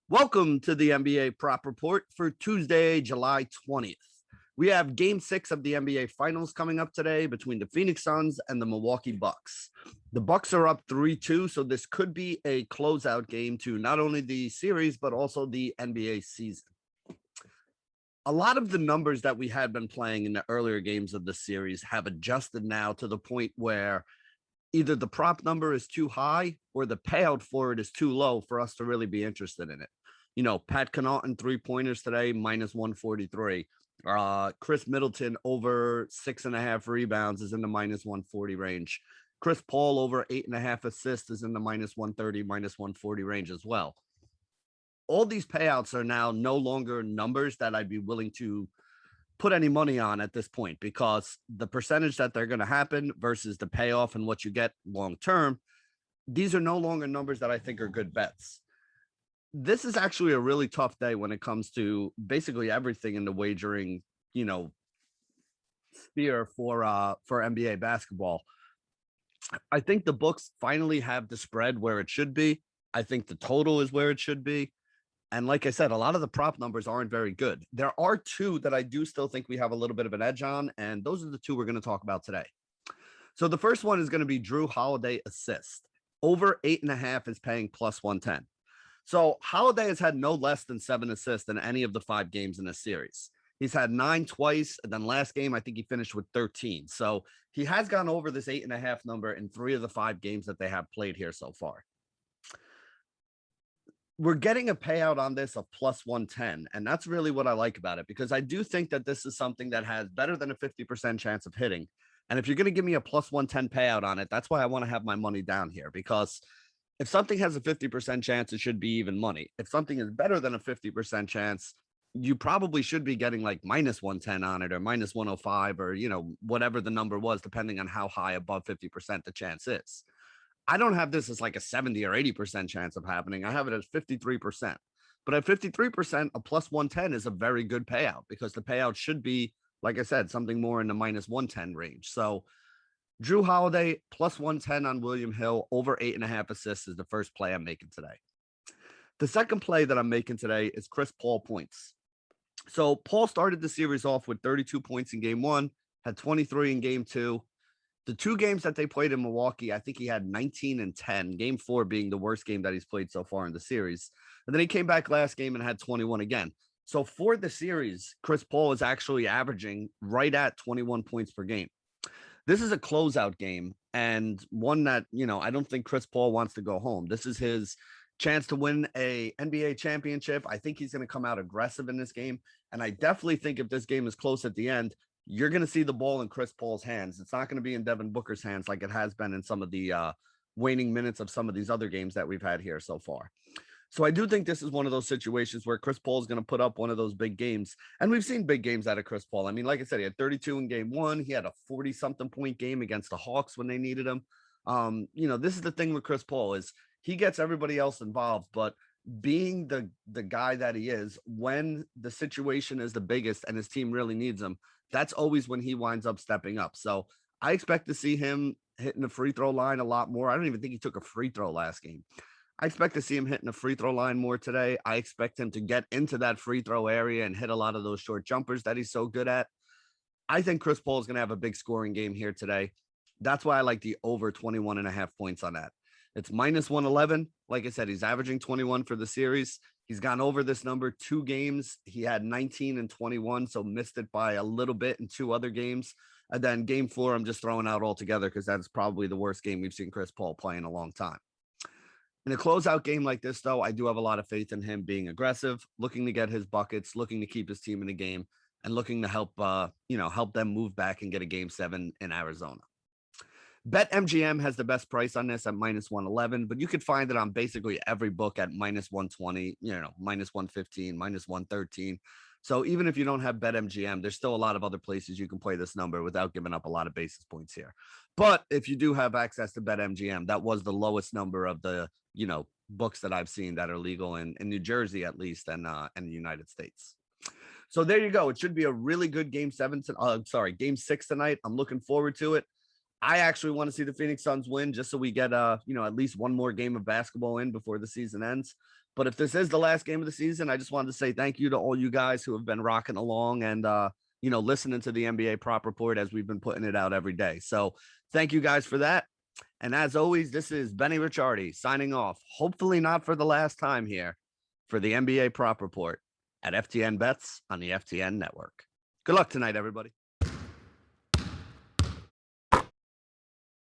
Welcome to the NBA Prop Report for Tuesday, July 20th. We have Game 6 of the NBA Finals coming up today between the Phoenix Suns and the Milwaukee Bucks. The Bucks are up 3-2, so this could be a closeout game to not only the series, but also the NBA season. A lot of the numbers that we had been playing in the earlier games of the series have adjusted now to the point where either the prop number is too high or the payout for it is too low for us to really be interested in it. You know, Pat Connaughton 3-pointers today, minus 143. Chris Middleton over 6.5 rebounds is in the minus 140 range. Chris Paul over 8.5 assists is in the minus 130, minus 140 range as well. All these payouts are now no longer numbers that I'd be willing to put any money on at this point, because the percentage that they're going to happen versus the payoff and what you get long term, these are no longer numbers that I think are good bets. This is actually a really tough day when it comes to basically everything in the wagering, sphere for NBA basketball. I think the books finally have the spread where it should be. I think the total is where it should be. And like I said, a lot of the prop numbers aren't very good. There are two that I do still think we have a little bit of an edge on, and those are the two we're going to talk about today. So the first one is going to be Drew Holiday assist. Over 8.5 is paying plus 110. So Holiday has had no less than 7 assists in any of the 5 games in this series. He's had 9 twice, and then last game, I think he finished with 13. So he has gone over this 8.5 number in 3 of the 5 games that they have played here so far. We're getting a payout on this of plus 110, and that's really what I like about it, because I do think that this is something that has better than a 50% chance of hitting. And if you're going to give me a plus 110 payout on it, that's why I want to have my money down here, because if something has a 50% chance, it should be even money. If something is better than a 50% chance, you probably should be getting like minus 110 on it, or minus 105, or, whatever the number was, depending on how high above 50% the chance is. I don't have this as like a 70 or 80% chance of happening. I have it as 53%. But at 53%, a plus 110 is a very good payout, because the payout should be, like I said, something more in the minus 110 range. So Drew Holiday plus 110 on William Hill, over 8.5 assists is the first play I'm making today. The second play that I'm making today is Chris Paul points. So Paul started the series off with 32 points in game 1, had 23 in game 2. The 2 games that they played in Milwaukee, I think he had 19 and 10, game 4 being the worst game that he's played so far in the series. And then he came back last game and had 21 again. So for the series, Chris Paul is actually averaging right at 21 points per game. This is a closeout game, and one that, I don't think Chris Paul wants to go home. This is his chance to win a NBA championship. I think he's going to come out aggressive in this game. And I definitely think if this game is close at the end, you're going to see the ball in Chris Paul's hands. It's not going to be in Devin Booker's hands like it has been in some of the waning minutes of some of these other games that we've had here so far. So I do think this is one of those situations where Chris Paul is going to put up one of those big games. And we've seen big games out of Chris Paul. I mean, like I said, he had 32 in game 1. He had a 40-something point game against the Hawks when they needed him. This is the thing with Chris Paul is he gets everybody else involved, but being the guy that he is, when the situation is the biggest and his team really needs him, that's always when he winds up stepping up. So I expect to see him hitting the free throw line a lot more. I don't even think he took a free throw last game. I expect to see him hitting the free throw line more today. I expect him to get into that free throw area and hit a lot of those short jumpers that he's so good at. I think Chris Paul is going to have a big scoring game here today. That's why I like the over 21.5 points on that. It's minus 111. Like I said, he's averaging 21 for the series. He's gone over this number 2 games. He had 19 and 21, so missed it by a little bit in 2 other games. And then game 4, I'm just throwing out altogether because that's probably the worst game we've seen Chris Paul play in a long time. In a closeout game like this, though, I do have a lot of faith in him being aggressive, looking to get his buckets, looking to keep his team in the game, and looking to help them move back and get a game 7 in Arizona. BetMGM has the best price on this at minus 111, but you could find it on basically every book at minus 120, minus 115, minus 113. So even if you don't have BetMGM, there's still a lot of other places you can play this number without giving up a lot of basis points here. But if you do have access to BetMGM, that was the lowest number of the, books that I've seen that are legal in New Jersey, at least, and the United States. So there you go. It should be a really good game 6 tonight. I'm looking forward to it. I actually want to see the Phoenix Suns win just so we get at least one more game of basketball in before the season ends. But if this is the last game of the season, I just wanted to say thank you to all you guys who have been rocking along and listening to the NBA Prop Report as we've been putting it out every day. So thank you guys for that. And as always, this is Benny Ricciardi signing off, hopefully not for the last time here, for the NBA Prop Report at FTN Bets on the FTN Network. Good luck tonight, everybody.